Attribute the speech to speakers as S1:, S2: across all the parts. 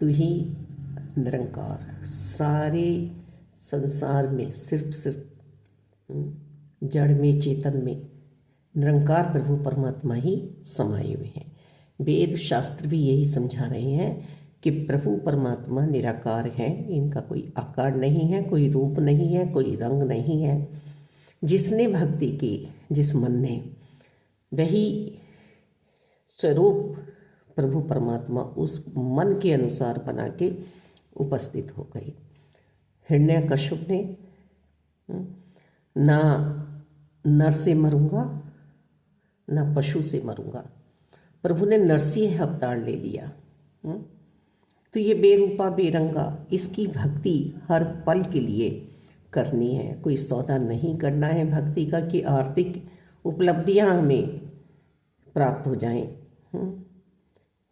S1: तू ही निरंकार, सारे संसार में सिर्फ जड़ में चेतन में निरंकार प्रभु परमात्मा ही समाये हुए हैं। वेद शास्त्र भी यही समझा रहे हैं कि प्रभु परमात्मा निराकार हैं, इनका कोई आकार नहीं है, कोई रूप नहीं है, कोई रंग नहीं है। जिसने भक्ति की, जिस मन ने, वही स्वरूप प्रभु परमात्मा उस मन के अनुसार बना के उपस्थित हो गई। हिरण्यकश्यप ने ना नर से मरूंगा ना पशु से मरूंगा, प्रभु ने नरसिंह अवतार ले लिया। तो ये बेरूपा बेरंगा, इसकी भक्ति हर पल के लिए करनी है। कोई सौदा नहीं करना है भक्ति का कि आर्थिक उपलब्धियां हमें प्राप्त हो जाएं।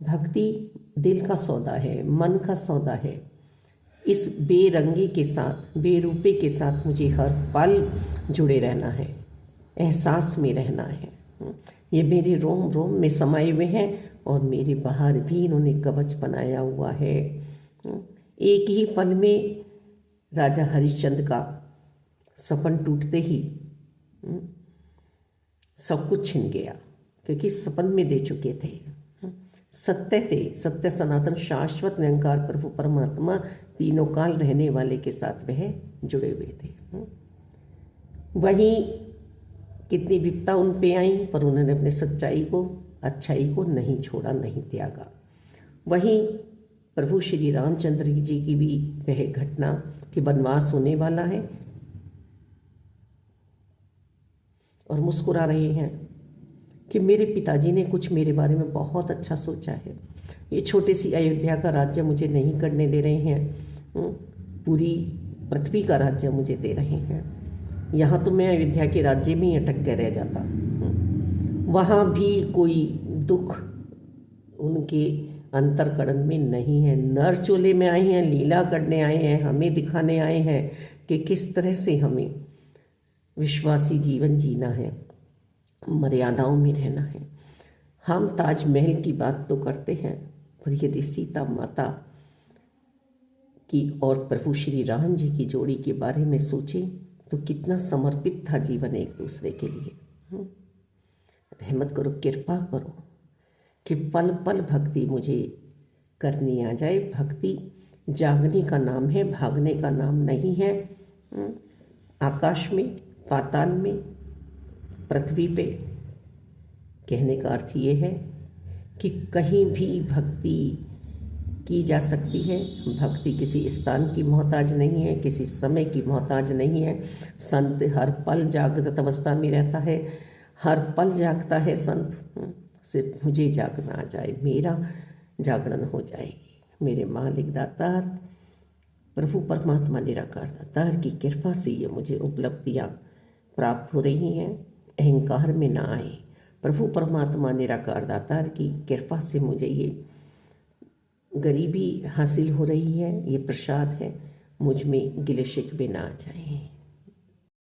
S1: भक्ति दिल का सौदा है, मन का सौदा है। इस बेरंगी के साथ, बेरूपे के साथ मुझे हर पल जुड़े रहना है, एहसास में रहना है। ये मेरे रोम रोम में समाये हुए हैं और मेरे बाहर भी इन्होंने कवच बनाया हुआ है। एक ही पल में राजा हरिश्चंद्र का सपन टूटते ही सब कुछ छिन गया, क्योंकि सपन में दे चुके थे। सत्य थे, सत्य सनातन शाश्वत निरंकार प्रभु परमात्मा तीनों काल रहने वाले के साथ वह जुड़े हुए थे। वहीं कितनी विपदा उन पे आई, पर उन्होंने अपने सच्चाई को, अच्छाई को नहीं छोड़ा, नहीं त्यागा। वहीं प्रभु श्री रामचंद्र जी की भी वह घटना कि वनवास होने वाला है और मुस्कुरा रहे हैं कि मेरे पिताजी ने कुछ मेरे बारे में बहुत अच्छा सोचा है। ये छोटी सी अयोध्या का राज्य मुझे नहीं करने दे रहे हैं, पूरी पृथ्वी का राज्य मुझे दे रहे हैं। यहाँ तो मैं अयोध्या के राज्य में ही अटक के रह जाता। वहाँ भी कोई दुख उनके अंतरकरण में नहीं है। नर चोले में आए हैं, लीला करने आए हैं, हमें दिखाने आए हैं कि किस तरह से हमें विश्वासी जीवन जीना है, मर्यादाओं में रहना है। हम ताजमहल की बात तो करते हैं, पर यदि सीता माता की और प्रभु श्री राम जी की जोड़ी के बारे में सोचें तो कितना समर्पित था जीवन एक दूसरे के लिए। रहमत करो, कृपा करो कि पल पल भक्ति मुझे करनी आ जाए। भक्ति जागने का नाम है, भागने का नाम नहीं है। आकाश में, पाताल में, पृथ्वी पे, कहने का अर्थ ये है कि कहीं भी भक्ति की जा सकती है। भक्ति किसी स्थान की मोहताज नहीं है, किसी समय की मोहताज नहीं है। संत हर पल जागृत अवस्था में रहता है, हर पल जागता है संत। सिर्फ मुझे जागना आ जाए, मेरा जागरण हो जाए। मेरे मालिक दातार प्रभु परमात्मा निराकार दातार की कृपा से ये मुझे उपलब्धियाँ प्राप्त हो रही हैं। अहंकार में ना आए, प्रभु परमात्मा निराकार दातार की कृपा से मुझे ये गरीबी हासिल हो रही है, ये प्रसाद है। मुझ में गिले शिकवे ना आ जाए।